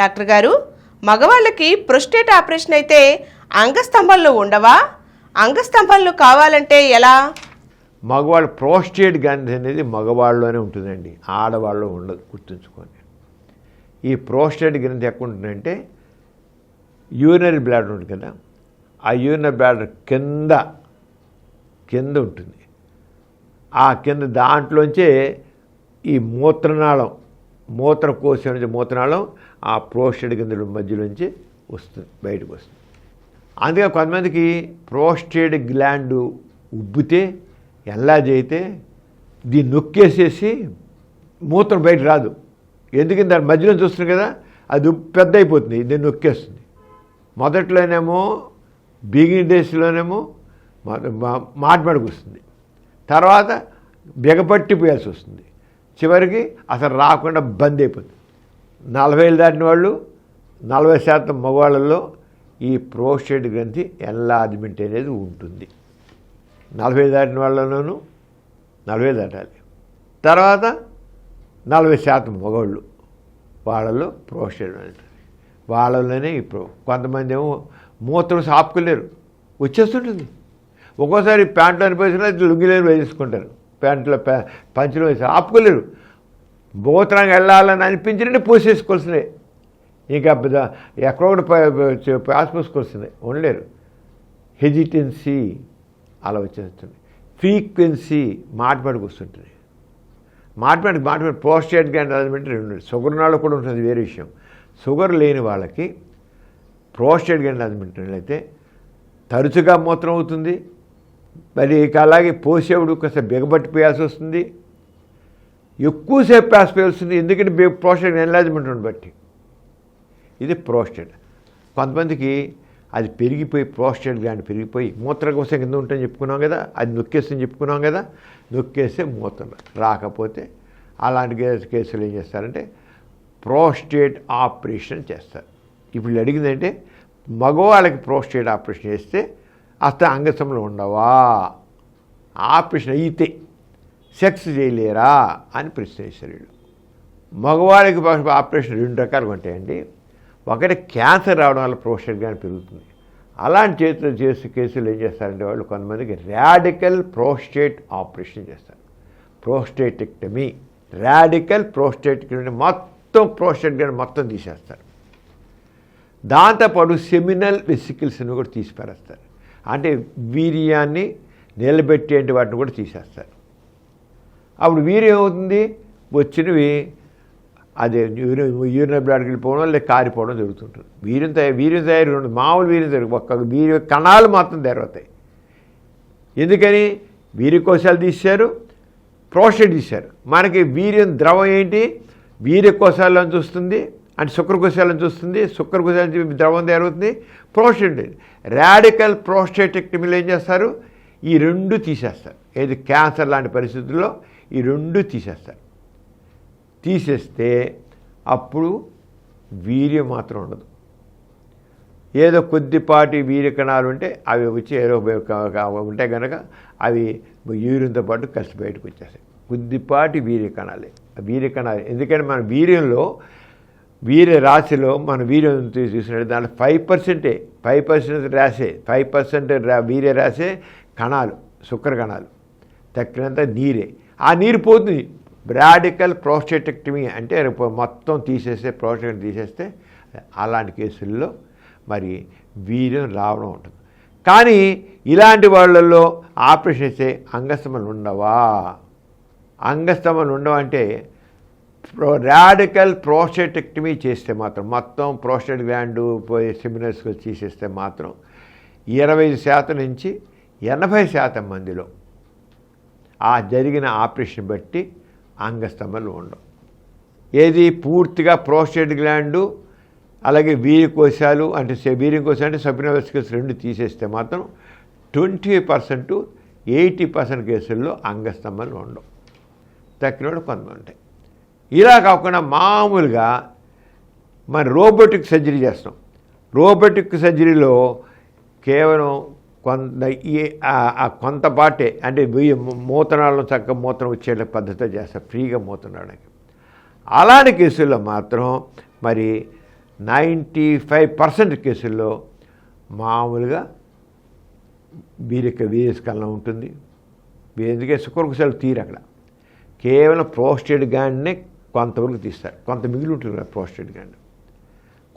Doctor గారు, మగవాళ్ళకి prostate operation అయితే అంగస్తంభనలు ఉండవా? అంగస్తంభనలు కావాలంటే ఎలా? మగవాళ్ళు ప్రోస్టేట్ గ్రంథి అనేది మగవాళ్ళలోనే ఉంటుందండి, ఆడవాళ్ళు ఉండదు, గుర్తుంచుకోండి. ఈ ప్రోస్టేట్ గ్రంథి ఎక్కడ ఉంటుందంటే యూరినరీ బ్లాడర్ ఉంటుంది కదా, ఆ యూరినరీ బ్లాడర్ కింద ఉంటుంది. ఆ కింద దాంట్లోంచే ఈ మూత్రకోశం నుంచి మూత్రనాళం ఆ ప్రోస్టేట్ గ్రంథుల మధ్యలోంచి వస్తుంది, బయటకు వస్తుంది. అందుకే కొంతమందికి ప్రోస్టేట్ గ్లాండ్ ఉబ్బితే ఎల్లాజ్ అయితే దీన్ని నొక్కేసేసి మూత్రం బయట రాదు. ఎందుకని దాని మధ్యలో చూస్తుంది కదా, అది పెద్ద అయిపోతుంది, దీన్ని నొక్కేస్తుంది. మొదట్లోనేమో బిగినింగ్ డేస్లోనేమో మాటమాటకు వస్తుంది, తర్వాత బిగపట్టిపోయాల్సి వస్తుంది, చివరికి అసలు రాకుండా బంద్ అయిపోతుంది. 40 ఏళ్ళు దాటిన వాళ్ళు 40% మగవాళ్ళల్లో ఈ ప్రోస్టేట్ గ్రంథి ఎన్లార్జ్మెంట్ అనేది ఉంటుంది. 40 దాటిన వాళ్ళలోనూ 40 దాటాలి. తర్వాత 40% మగవాళ్ళు వాళ్ళలో ప్రోస్టేట్ ఉంటుంది. వాళ్ళలోనే ఇప్పుడు కొంతమంది ఏమో మూత్రం ఆపుకోలేరు, వచ్చేస్తుంటుంది. ఒక్కోసారి ప్యాంట్లో అనిపించిన లుంగిలేరు వేసేసుకుంటారు, ప్యాంట్లో పంచులో వేసి ఆపుకోలేరు. మూత్రానికి వెళ్ళాలని అనిపించినట్టే పోసేసుకోవాల్సినవి, ఇంకా ఎక్కడొకటి పాస్ పోసుకోవాల్సిందే, ఉండలేరు. హెజిటెన్సీ అలా వచ్చేస్తుంది. ఫ్రీక్వెన్సీ మాటమాటకు వస్తుంటుంది. మాటమాటకు ప్రోస్టేట్ గ్లాండ్ అలమెంట్ 2. షుగర్ నాళ్ళు కూడా ఉంటుంది, వేరే విషయం. షుగర్ లేని వాళ్ళకి ప్రోస్టేట్ గ్లాండ్ అలమెంట్ అయితే తరచుగా మూత్రం అవుతుంది, మరి ఇక అలాగే పోసేవుడు కాస్త బిగబట్టిపోయాల్సి వస్తుంది, ఎక్కువసేపు పాసిపోయాల్సింది. ఎందుకంటే ప్రోస్టేట్ ఎన్లార్జ్మెంట్ బట్టి. ఇది ప్రోస్టేట్. కొంతమందికి అది పెరిగిపోయి ప్రోస్టేట్ గ్లాండ్ పెరిగిపోయి మూత్రకోశం కింద ఉంటుందని చెప్పుకున్నాం కదా, అది నొక్కేస్తుందని చెప్పుకున్నాం కదా, నొక్కేస్తే మూత్రం రాకపోతే అలాంటి కేసులు ఏం చేస్తారంటే ప్రోస్టేట్ ఆపరేషన్ చేస్తారు. ఇప్పుడు అడిగిందంటే మగవాళ్ళకి ప్రోస్టేట్ ఆపరేషన్ చేస్తే అసలు అంగస్తంభనలు ఉండవా, ఆపరేషన్ అయితే సెక్స్ చేయలేరా అని ప్రశ్నిస్తారు వీళ్ళు. మగవాళ్ళకి ఆపరేషన్ 2 రకాలుగా ఉంటాయండి. ఒకటి క్యాన్సర్ రావడం వల్ల ప్రోస్టేట్ గ్లాండ్ పెరుగుతుంది. అలాంటి చేతులు చేసే కేసులు ఏం చేస్తారంటే వాళ్ళు కొంతమందికి రాడికల్ ప్రోస్టేట్ ఆపరేషన్ చేస్తారు, ప్రోస్టేటెక్టమీ. రాడికల్ ప్రోస్టేటెక్టమీ మొత్తం ప్రోస్టేట్ గ్లాండ్ మొత్తం తీసేస్తారు. దాంతోపాటు సెమినల్ వెసికిల్స్ని కూడా తీసి పారేస్తారు, అంటే వీర్యాన్ని నిలబెట్టేంటి వాటిని కూడా తీసేస్తారు. అప్పుడు వీర్యం ఏమవుతుంది, వచ్చినవి అదే యూరినరీ బ్లాడర్కి వెళ్ళిపోవడం లేదా కారిపోవడం జరుగుతుంటుంది. వీర్యం తయారు మామూలు వీర్యం తయారు ఒక్క వీర్య కణాలు మాత్రం తయారవుతాయి. ఎందుకని వీర్యకోశాలు తీశారు, ప్రోస్టేట్ తీశారు. మనకి వీర్యం ద్రవం ఏంటి, వీర్యకోశాలను చూస్తుంది, అంటే శుక్రకోశాలను చూస్తుంది, శుక్రకోశాల నుంచి ద్రవం తయారవుతుంది, ప్రోస్టేట్. రాడికల్ ప్రోస్టేటెక్టమీలో ఏం చేస్తారు, ఈ 2 తీసేస్తారు. ఏది క్యాన్సర్ లాంటి పరిస్థితుల్లో ఈ 2 తీసేస్తారు. తీసేస్తే అప్పుడు వీర్యం మాత్రం ఉండదు. ఏదో కొద్దిపాటి వీర్య కణాలు ఉంటే అవి వచ్చి ఏదో ఉంటే కనుక అవి యూరిన్తో పాటు కలిసి బయటకు వచ్చేస్తాయి. కొద్దిపాటి వీర్య కణాలు. ఎందుకంటే మన వీర్యంలో వీర్య రాశిలో మన వీర్యం చూసినట్టు దాంట్లో 5% రాసే 5% వీర్య రాసే కణాలు, శుక్ర కణాలు, తక్కినంత నీరే. ఆ నీరు పోతుంది. రాడికల్ ప్రోస్టేటెక్టమీ అంటే మొత్తం తీసేస్తే, ప్రోస్టేట్ తీసేస్తే అలాంటి కేసుల్లో మరి వీర్యం రావడం ఉంటుంది. కానీ ఇలాంటి వాళ్ళల్లో ఆపరేషన్ చేస్తే అంగస్తంభనలు ఉండవా? అంగస్తంభనలు ఉండవంటే రాడికల్ ప్రోస్టేటెక్టమీ చేస్తే మాత్రం, మొత్తం ప్రోస్టేట్ గ్లాండ్ సెమినల్స్ తీసేస్తే మాత్రం 25% నుంచి 80% మందిలో ఆ జరిగిన ఆపరేషన్ బట్టి అంగస్తంభనలు ఉండవు. ఏది పూర్తిగా ప్రోస్టేట్ గ్లాండు అలాగే వీర్యకోశాలు అంటే వీర్యకోశాలు అంటే సబ్లిమినల్ వెసికల్స్ 2 తీసేస్తే మాత్రం 20% 80% కేసుల్లో అంగస్తంభనలు ఉండవు. తక్కినోడు కొంతమంది ఉంటాయి. ఇలా కాకుండా మామూలుగా మన రోబోటిక్ సర్జరీ చేస్తాం. రోబోటిక్ సర్జరీలో కేవలం కొంతపాటే అంటే మూత్రాలను చక్కగా మూత్రం వచ్చే పద్ధతిలో చేస్తారు, ఫ్రీగా మూత్రం రావడానికి. అలాంటి కేసుల్లో మాత్రం మరి 95% కేసుల్లో మామూలుగా వీర్యస్కలనం ఉంటుంది. ఎందుకంటే శుక్రకోశాలు తీరు అక్కడ కేవలం ప్రోస్టేట్ గ్లాండ్నే కొంతవరకు తీస్తారు. కొంత మిగిలి ఉంటుంది కదా ప్రోస్టేట్ గ్లాండ్,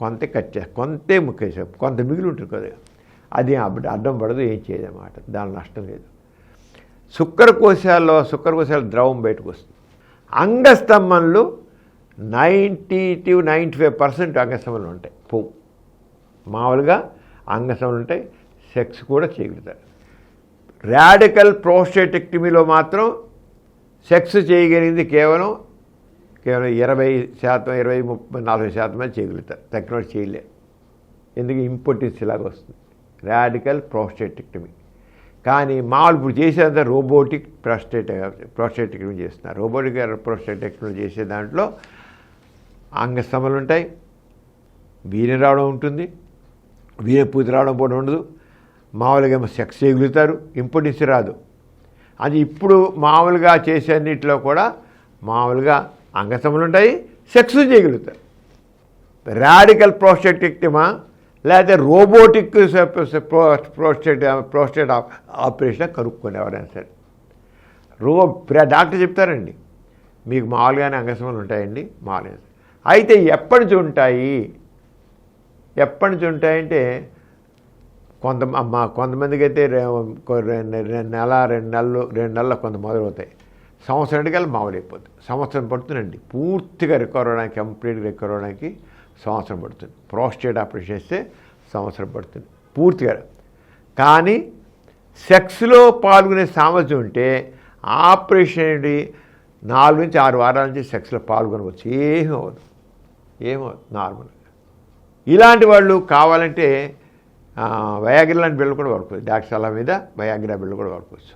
కొంత కట్ చేస్తారు, కొంతే ముక్కేసారు, కొంత మిగిలి ఉంటుంది కదా, అది అడ్డం పడదు, ఏం చేయదన్నమాట, దాని నష్టం లేదు. శుక్రకోశాల ద్రవం బయటకు వస్తుంది. అంగస్తంభంలో 90-95% అంగస్తంభంలో ఉంటాయి, పోవు. మామూలుగా అంగస్తంభంలో ఉంటాయి, సెక్స్ కూడా చేయగలుగుతారు. రాడికల్ ప్రోస్టేటెక్టమీలో మాత్రం సెక్స్ చేయగలిగింది కేవలం 20%, 20-40% చేయగలుగుతారు, తక్కువ చేయలేరు. ఎందుకు ఇంపార్టెన్స్ ఇలాగ వస్తుంది రాడికల్ ప్రోస్టేటెక్టమీ. కానీ మామూలు ఇప్పుడు చేసేదంతా రోబోటిక్ ప్రోస్టేటెక్టమీ చేస్తున్నారు. రోబోటిక్ ప్రోస్టేటెక్టమీ చేసే దాంట్లో అంగస్తంభాలు ఉంటాయి, వీర్యం రావడం ఉంటుంది, వీర్యపూర్తి రావడం కూడా ఉండదు. మామూలుగా ఏమో సెక్స్ చేయగలుగుతారు, ఇంపార్టెన్స్ రాదు. అది ఇప్పుడు మామూలుగా చేసే అన్నింటిలో కూడా మామూలుగా అంగస్తంభాలు ఉంటాయి, సెక్స్ చేయగలుగుతారు. రాడికల్ ప్రోస్టేటెక్టమీ లేకపోతే రోబోటిక్ ప్రోస్టేట్ ఆపరేషన్ కనుక్కొని ఎవరైనా సరే డాక్టర్ చెప్తారండి, మీకు మామూలుగానే అంగస్తంభాలు ఉంటాయండి మామూలుగా. అయితే ఎప్పటి నుంచి ఉంటాయంటే కొంతమందికి అయితే 2 నెలల కొంత మొదలవుతాయి, సంవత్సరానికల్లా మామూలు అయిపోతుంది. సంవత్సరం పడుతుందండి పూర్తిగా రికవర్ అవ్వడానికి, కంప్లీట్గా రికవర్ అవ్వడానికి సంవత్సరం పడుతుంది. ప్రోస్టేట్ ఆపరేషన్ చేస్తే సంవత్సరం పడుతుంది పూర్తిగా. కానీ సెక్స్లో పాల్గొనే సామర్థ్యం ఉంటే ఆపరేషన్ ఏంటి 4 నుంచి 6 వారాల నుంచి సెక్స్లో పాల్గొనవచ్చు, ఏమవుతుంది నార్మల్గా. ఇలాంటి వాళ్ళు కావాలంటే వయాగ్రా లాంటి బిళ్ళ కూడా వాడుకోవచ్చు. డాక్టర్ సలహా మీద వయాగ్రా బిళ్ళ కూడా వాడుకోవచ్చు.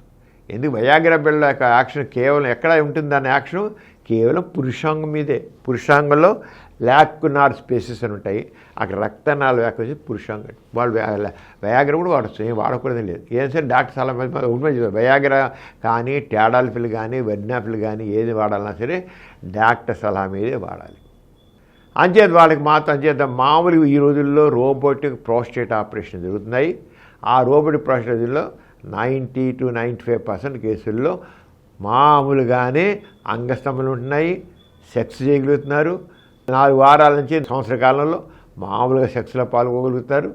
ఎందుకు వయాగ్రా బిళ్ళ యొక్క యాక్షన్ కేవలం ఎక్కడ ఉంటుంది, దాని యాక్షన్ కేవలం పురుషాంగం మీదే. పురుషాంగంలో లాక్యునార్ స్పేసెస్ అని ఉంటాయి, అక్కడ రక్తనాళ వ్యాఖ్య వచ్చి పురుషాంగం. వాళ్ళు వయాగ్రా కూడా వాడచ్చు, ఏం వాడకూడదని లేదు. ఏం సరే డాక్టర్ సలహా మీద వయాగ్రా కానీ టాడాల్ఫిల్ కానీ వెడ్నాఫిల్ కానీ ఏది వాడాలన్నా సరే డాక్టర్ సలహా మీదే వాడాలి. అంచేత వాళ్ళకి మామూలుగా ఈ రోజుల్లో రోబోటిక్ ప్రోస్టేట్ ఆపరేషన్ జరుగుతున్నాయి. ఆ రోబోటిక్ ప్రోస్టేట్లో 90-95% కేసుల్లో మామూలుగానే అంగస్తంభాలు ఉంటున్నాయి, సెక్స్ చేయగలుగుతున్నారు. 4 వారాల నుంచి సంవత్సర కాలంలో మామూలుగా సెక్స్లో పాల్గొగలుగుతారు.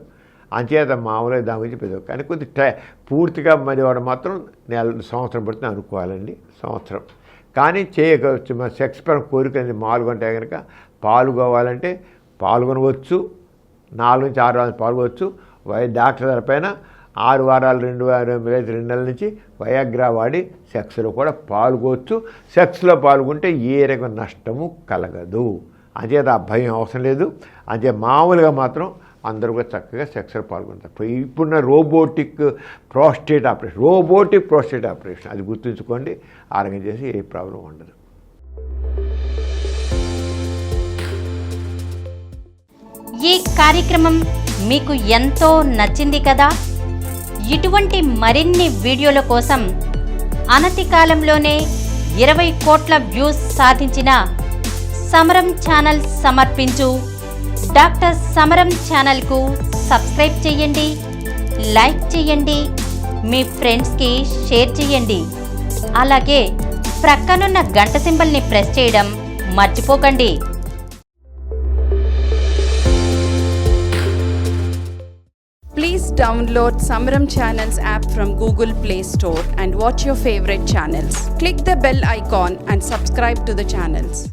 అంచేత మామూలుగా దాని గురించి పెద్ద, కానీ కొద్ది పూర్తిగా మరి వాడు మాత్రం సంవత్సరం పడుతుంది అనుకోవాలండి, సంవత్సరం. కానీ చేయవచ్చు. మన సెక్స్ పరంగా కోరిక మాల్గొంటే కనుక పాల్గొవాలంటే పాల్గొనవచ్చు, 4 నుంచి 6 వారాలు పాల్గొవచ్చు. డాక్టర్ గారి పైన 6 వారాలు 2 నెలల నుంచి వయాగ్రా వాడి సెక్స్లో కూడా పాల్గొవచ్చు. సెక్స్లో పాల్గొంటే ఏ రకం నష్టము కలగదు. అంచేత ఆ భయం అవసరం లేదు. అంతే మామూలుగా మాత్రం అందరూ కూడా చక్కగా సెక్స్లో పాల్గొంటారు. ఇప్పుడున్న రోబోటిక్ ప్రోస్టేట్ ఆపరేషన్ అది గుర్తుంచుకోండి. ఆరోగ్యం చేసి ఏ ప్రాబ్లం ఉండదు. ఈ కార్యక్రమం మీకు ఎంతో నచ్చింది కదా. ఇటువంటి మరిన్ని వీడియోల కోసం అనతి కాలంలోనే 20 కోట్ల వ్యూస్ సాధించిన సమరం ఛానల్ సమర్పించు డాక్టర్ సమరం ఛానల్కు సబ్స్క్రైబ్ చేయండి, లైక్ చేయండి, మీ ఫ్రెండ్స్కి షేర్ చేయండి. అలాగే ప్రక్కనున్న గంట సింబల్ని ప్రెస్ చేయడం మర్చిపోకండి. Please download Samaram Channels app from Google Play Store and watch your favorite channels. Click the bell icon and subscribe to the channels.